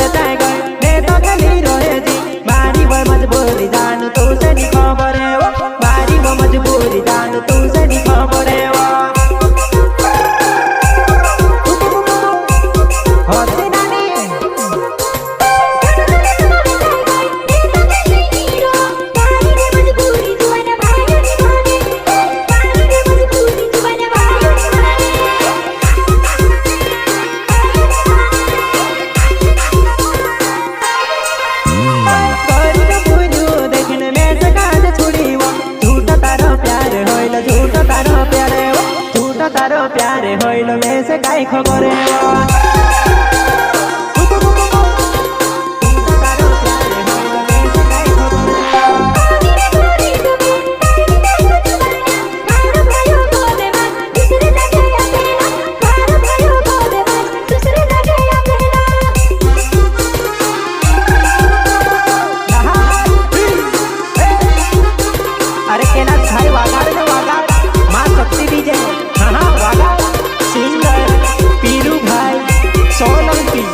बेचाय गए ने तो गली रहे जी मारी वो मजबूरी जानू तू से नहीं खबर है वो मारी वो मजबूरी जानू तू से नहीं खबर है वो तारो प्यारे होइलो में से काई खबर अरे केला भाई वागा रे वागा मां शक्ति डीजे सिंगर पीरू भाई सोलंकी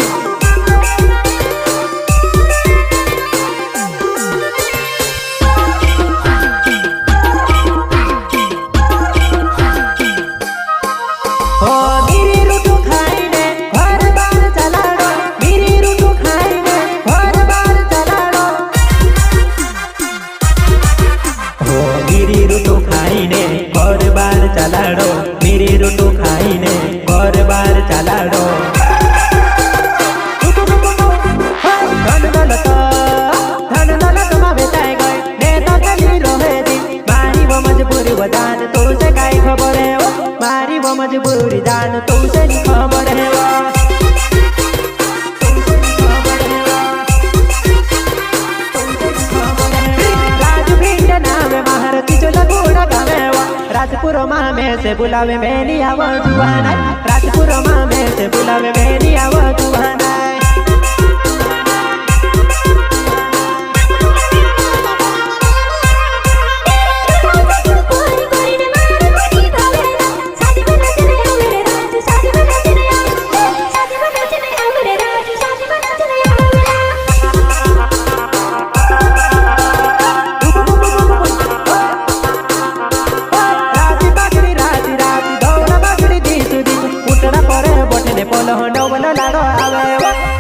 हो मेरी रूटू खाईने घर बार चलाड़ो मेरी रूटू खाईने घर बार चलाड़ो हो मेरी रूटू खाईने घर बार चलाड़ो मेरी रूटू खाईने घर बार चलाड़ो धन दौलत में बेचाय गए ने तो गली रहे जी मारी वो मजबूरी वो जान तू से काई खबर है वो मारी वो मजबूरी जान तू से नहीं खबर है वो राजपुर माँ में से बुलावे मैनी आवा जुआना राजपुर माँ में से बुलावे मैनी आवा जुआना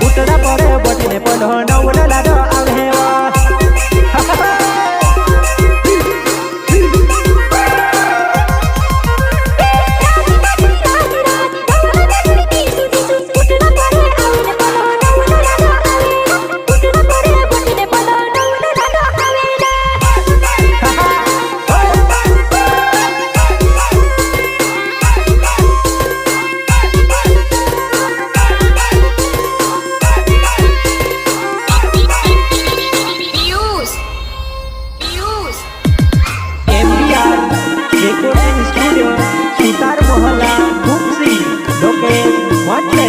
उठना पड़े बटने पलो नौला लाडो आवे रिकॉर्डिंग स्टूडियो सुतार मोहल्ला खुपसी लोकेश मटले